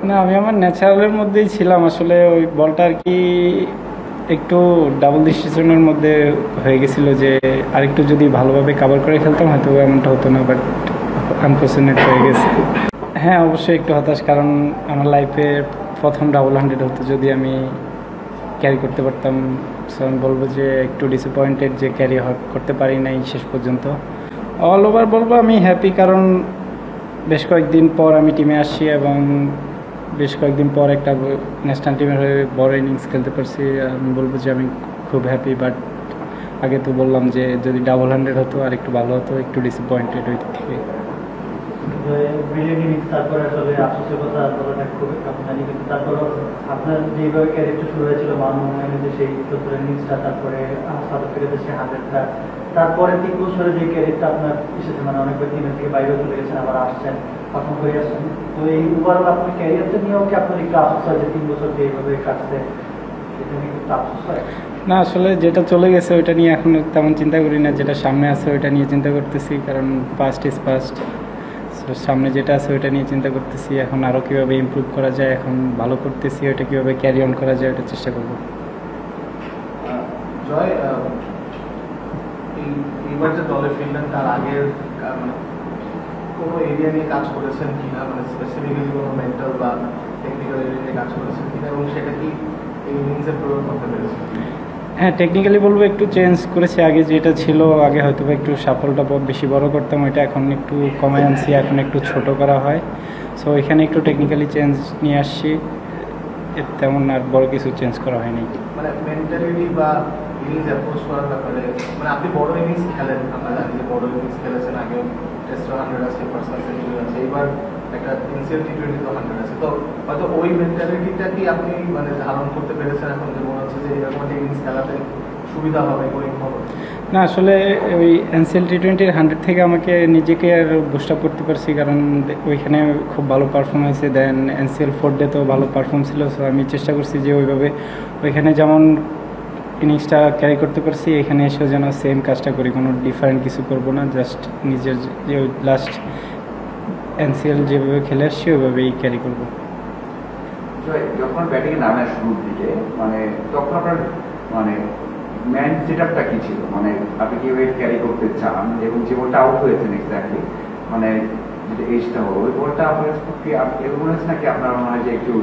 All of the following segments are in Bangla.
না, আমি আমার ন্যাচারালের মধ্যেই ছিলাম। আসলে ওই বলটা আর কি একটু ডাবল ডিসিশনের মধ্যে হয়ে গেছিল যে আরেকটু যদি ভালোভাবে কাভার করে খেলতাম হয়তো এমনটা হতো না, বাট আনফর্চুনেট হয়ে গেছে। হ্যাঁ, অবশ্যই একটু হতাশ, কারণ আমার লাইফে প্রথম ডাবল 100 হতো যদি আমি ক্যারি করতে পারতাম। সো আমি বলবো যে একটু ডিসঅ্যাপয়েন্টেড যে ক্যারি করতে পারি নাই শেষ পর্যন্ত। অল ওভার বলবো আমি হ্যাপি, কারণ বেশ কয়েকদিন পর আমি টিমে আসছি এবং বেশ কয়েকদিন পর একটা ন্যাশনাল টিমের হয়ে বড় ইনিংস খেলতে পারছি। আমি বলবো যে আমি খুব হ্যাপি, বাট আগে তো বললাম যে যদি ডাবল 100 হতো আর একটু ভালো হতো, একটু ডিসঅ্যাপয়েন্টেড ওই দিক থেকে। তারপরে আসলে আফসোসের কথা বলাটা খুব জানি, কিন্তু তারপরও আপনার যেভাবে ক্যারিয়ারটা শুরু হয়েছিল যে সেই 70 ইনিংসটা, তারপরে সাউথ আফ্রিকাতে সেই 100টা, তারপরে 3 বছরে যে ক্যারিয়ারটা আপনার এসেছে, মানে অনেকবার টিমের থেকে বাইরে চলে গেছেন, আবার আসছেন, পারফর্ম করে আসছেন। তো এই ওভারঅল আপনার ক্যারিয়ারটা নিয়েও কি আপনার একটু আফসোস হয় যে 3 বছর যে এইভাবে কাটছে, সেটা নিয়ে একটু আফসোস হয়? না, আসলে যেটা চলে গেছে ওইটা নিয়ে এখন তেমন চিন্তা করি না, যেটা সামনে আছে ওইটা নিয়ে চিন্তা করতেছি, কারণ পাস্ট ইজ পাস্ট। সামনে যেটা আছে ওইটা নিয়ে চিন্তা করতেছি, এখন আরও কীভাবে ইমপ্রুভ করা যায়, এখন ভালো করতেছি, ওইটা কীভাবে ক্যারি অন করা যায় ওটা চেষ্টা করবো। জয়, এইবার যে দলে ফিরলেন তার আগের কোনো এরিয়া নিয়ে কাজ করেছেন কিনা, মানে স্পেসিফিক্যালি কোনো মেন্টাল বা টেকনিক্যাল এরিয়া নিয়ে কাজ করেছেন কিনা, এবং সেটা কি এই ইনিংসে প্রয়োগ করতে পেরেছেন? হ্যাঁ, টেকনিক্যালি বলবো একটু চেঞ্জ করেছি। আগে যেটা ছিল, আগে হয়তো একটু সাফলটা বেশি বড় করতাম, ওইটা এখন একটু কমায় আনছি, এখন একটু ছোট করা হয়। সো এখানে একটু টেকনিক্যালি চেঞ্জ নিয়ে আসছি, তেমন আর বড় কিছু চেঞ্জ করা হয়নি। মানে মেন্টালিটি বা ইনিংস অ্যাপ্রোচ করার ব্যাপারে, মানে আপনি বড় ইনিংস খেলেন, আমরা জানি যে বড় ইনিংস খেলেছেন, আগেও টেস্ট 100 আছে, পার্সোনাল সেঞ্চুরি আছে, এবার একটা এনসিএল টি20 তো 100 আছে। তো হয়তো ওই মেন্টালিটিটা কি আপনি মানে ধারণ করতে পেরেছেন এখন, যে মনে হচ্ছে যে এরকম একটা ইনিংস খেলাতে সুবিধা হবে গোয়িং ফরওয়ার্ড? না, আসলে ওই এনসিএল টি20 100 থেকে আমাকে নিজেকে আর বুস্ট আপ করতে পারছি, কারণ ওইখানে খুব ভালো পারফর্ম হয়েছে। দেন এনসিএল 4 ডে তো ভালো পারফর্ম ছিল। সো আমি চেষ্টা করছি যে ওইভাবে ওইখানে যেমন ইনিংসটা ক্যারি করতে পারছি, এখানে এসেও যেন সেম কাজটা করি, কোনো ডিফারেন্ট কিছু করব না, জাস্ট নিজের যে লাস্ট এনসিএল যেভাবে খেলে আসছি ওইভাবেই ক্যারি করবো। যখন ব্যাটিংয়ে নামের শুরুর দিকে, মানে তখন আপনার মানে ম্যান সেটআপটা কি ছিল, মানে আপনি কি ওয়েট ক্যারি করতে চান, এবং যে বলটা আউট হয়েছেন এক্স্যাক্টলি, মানে যেটা এজটা হলো ওই বলটা আপনার এরকম মনে হচ্ছে নাকি আপনার মনে হয় যে একটু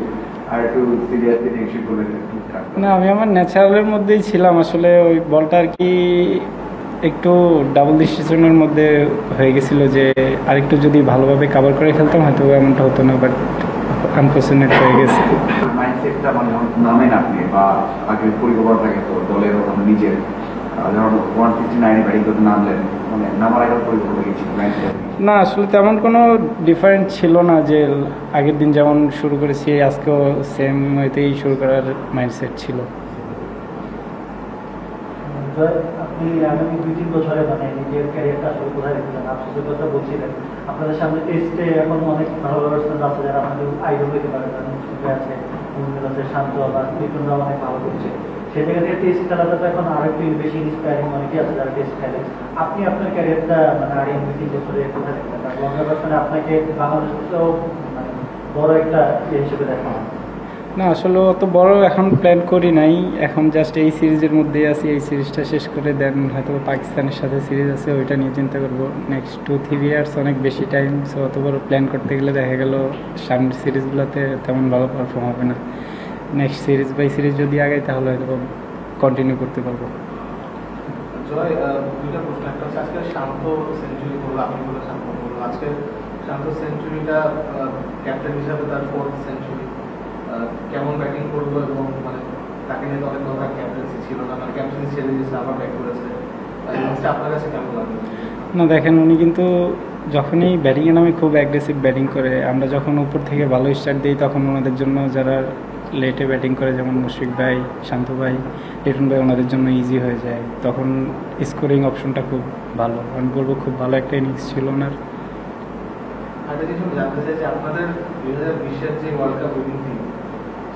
আর একটু সিরিয়াসলি টেনশন করলে ঠিকঠাক? না, আমি আমার ন্যাচারালের মধ্যেই ছিলাম। আসলে ওই বলটা আর কি একটু ডাবল ডিসিশনের মধ্যে হয়ে গেছিল যে আরেকটু যদি ভালোভাবে কাভার করে খেলতাম হয়তো এমনটা হতো না, বাট আনফর্চুনেট হয়ে গেছে। মাইন্ডসেটটা মানে নামেন আপনি বা আগের পরিকল্পনা থাকে তো দলের নিজের, ধরুন 159 ব্যাটিং করতে নামলেন, মানে নামার আগে পরিকল্পনা গেছিল মাইন্ডসেট? না, আসলে তেমন কোনো ডিফারেন্ট ছিল না, যে আগের দিন যেমন শুরু করেছি আজকেও সেম ওইতেই শুরু করার মাইন্ডসেট ছিল। আপনি আগামী 2-3 বছরে মানে নিজের ক্যারিয়ারটা আসলে কোথায় রেখেছেন? আফসোসের কথা বলছিলেন, আপনাদের সামনে টেস্টে এখন অনেক ভালো ব্যাটসম্যান আছে যারা আমাদের আইডল হতে পারে, যারা মুশফিক আছে, মুমিনুল আছে, শান্ত বা লিটনরা অনেক ভালো করছে। সেই জায়গা থেকে টেস্ট খেলাটা তো এখন আরো একটু বেশি ইন্সপায়ারিং, অনেকেই আছে যারা টেস্ট খেলে। আপনি আপনার ক্যারিয়ারটা মানে আগামী 2-3 বছরে কোথায় রেখেছেন? আর লঙ্কা ব্যাটসম্যানে আপনাকে বাংলাদেশেও মানে বড় একটা হিসেবে দেখা হয়? না, আসলে অত বড় এখন প্ল্যান করি নাই, এখন জাস্ট এই সিরিজের মধ্যেই আছি। এই সিরিজটা শেষ করে দেন হয়তো পাকিস্তানের সাথে সিরিজ আছে, ওইটা নিয়ে চিন্তা করবো। নেক্সট 2-3 ইয়ার্স অনেক বেশি টাইম। সো অত বড় প্ল্যান করতে গেলে দেখা গেল সামনের সিরিজগুলোতে তেমন ভালো পারফর্ম হবে না। নেক্সট সিরিজ বাই সিরিজ যদি আগাই তাহলে হয়তো কন্টিনিউ করতে পারবো। জয়, দুইটা প্রশ্ন। একটা হচ্ছে আজকে শান্ত সেঞ্চুরি করলো, আপনি বলে শান্ত করলো, আজকে শান্ত সেঞ্চুরিটা ক্যাপ্টেন হিসাবে তার 4th সেঞ্চুরি, কেমন ব্যাটিং করলো, এবং মানে তাকে নিয়ে অনেক কথা ক্যাপ্টেন্সি ছিল না, মানে ক্যাপ্টেন্সি ছেড়ে দিয়েছে আবার ব্যাট করেছে, আপনার কাছে কেমন লাগলো? না, দেখেন উনি কিন্তু যখনই ব্যাটিংয়ে নামে খুব অ্যাগ্রেসিভ ব্যাটিং করে। আমরা যখন উপর থেকে ভালো স্টার্ট দিই তখন ওনাদের জন্য, যারা লেটে ব্যাটিং করে যেমন মুশফিক ভাই, শান্ত ভাই, লিটন ভাই, ওনাদের জন্য ইজি হয়ে যায়। তখন স্কোরিং অপশনটা খুব ভালো, আমি বলবো খুব ভালো একটা ইনিংস ছিল ওনার। আরেকটা কিছু জানতে চাই যে আপনাদের 2020-এর যে ওয়ার্ল্ড কাপ উইনিং টিম,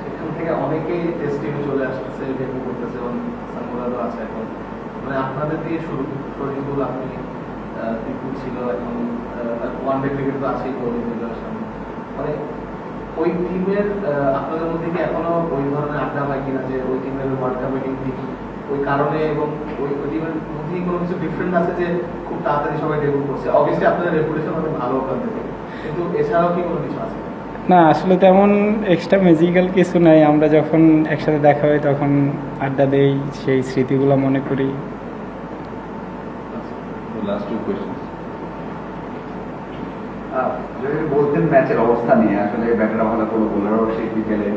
সেখান থেকে অনেকেই টেস্ট টিমে চলে আসতেছে, ডেবিউ করতেছে, এবং সামুরাদও আছে এখন। মানে আপনাদের দিয়ে শুরু, শরীফুল, আপনি, টিপু ছিল, এখন ওয়ান ডে ক্রিকেট তো আছেই সামনে। মানে ওই টিমের আপনাদের মধ্যে কি এখনো ওই ধরনের আড্ডা হয় কিনা যে ওই টিমের ওয়ার্ল্ড কাপ মিটিং দেখি ওই কারণে, এবং ওই টিমের মধ্যে কোনো কিছু ডিফারেন্ট আছে যে খুব তাড়াতাড়ি সবাই ডেবিউট করছে? অবভিয়াসলি আপনাদের রেপুটেশন অনেক ভালো ওখান থেকে, কিন্তু এছাড়াও কি কোনো কিছু আছে? না, আসলে তেমন এক্সট্রা ম্যাজিক্যাল কিছু নাই। আমরা যখন একসাথে দেখা হয় তখন আড্ডা দেই, সেই স্মৃতিগুলো মনে করি। Last two question. যদি বলতেন ম্যাচের অবস্থা নিয়ে, আসলে ব্যাটাররা ভালো করলো, বোলারও সেই বিকেলে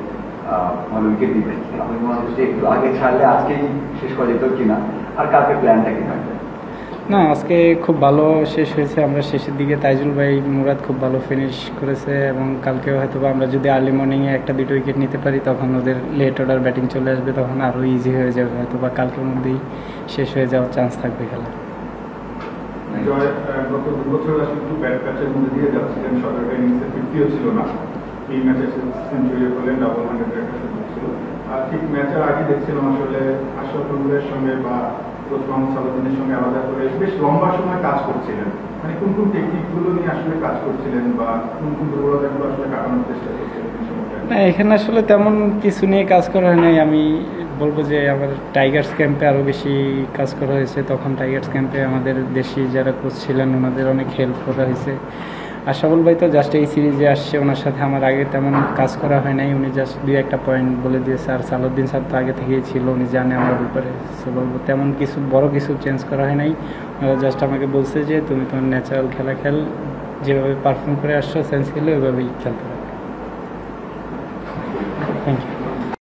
ভালো উইকেট দিবে, আমি মনে হচ্ছে একটু আগে ছাড়লে আজকেই শেষ করা যেত কিনা, আর কালকে প্ল্যানটা কি থাকবে? না, আজকে খুব ভালো শেষ হয়েছে। আমরা শেষের দিকে তাইজুল ভাই, মুরাদ খুব ভালো ফিনিশ করেছে, এবং কালকেও হয়তো আমরা যদি আর্লি মর্নিংয়ে একটা দুটো উইকেট নিতে পারি তখন ওদের লেট অর্ডার ব্যাটিং চলে আসবে, তখন আরও ইজি হয়ে যাবে, হয়তো বা কালকের মধ্যেই শেষ হয়ে যাওয়ার চান্স থাকবে খেলা। জয়, গত 2 বছর আসলে একটু ব্যাট প্যাচের মধ্যে দিয়ে যাচ্ছিলেন, সরকারি ইনিংসে 50ও ছিল না, এই ম্যাচে সেঞ্চুরি করলেন, ডাবল 100-এর একটা সুযোগ ছিল। আর ঠিক ম্যাচের আগে দেখছিলাম আসলে আশরাফ নূরের সঙ্গে বা মোহাম্মদ সালাউদ্দিনের সঙ্গে আলাদা করে বেশ লম্বা সময় কাজ করছিলেন, মানে কোন কোন টেকনিকগুলো নিয়ে আসলে কাজ করছিলেন বা কোন কোন দুর্বলতাগুলো আসলে কাটানোর চেষ্টা করছিলেন এই সময়টা? না, এখানে আসলে তেমন কিছু নিয়ে কাজ করা হয় নাই। আমি বলবো যে আমার টাইগার্স ক্যাম্পে আরও বেশি কাজ করা হয়েছে। তখন টাইগার্স ক্যাম্পে আমাদের দেশি যারা কোচ ছিলেন ওনাদের অনেক হেল্প করা হয়েছে। আর সবল ভাই তো জাস্ট এই সিরিজে আসছে, ওনার সাথে আমার আগে তেমন কাজ করা হয় নাই, উনি জাস্ট 2-1টা পয়েন্ট বলে দিয়েছে। আর সালাউদ্দিন স্যার তো আগে থেকেই ছিল, উনি জানে আমার ব্যাপারে। সো বলবো তেমন কিছু বড় কিছু চেঞ্জ করা হয় নাই। ওরা জাস্ট আমাকে বলছে যে তুমি তোমার ন্যাচারাল খেলা খেল, যেভাবে পারফর্ম করে আসছো সেন্স খেলে ওইভাবেই খেলতে হবে। Thank you.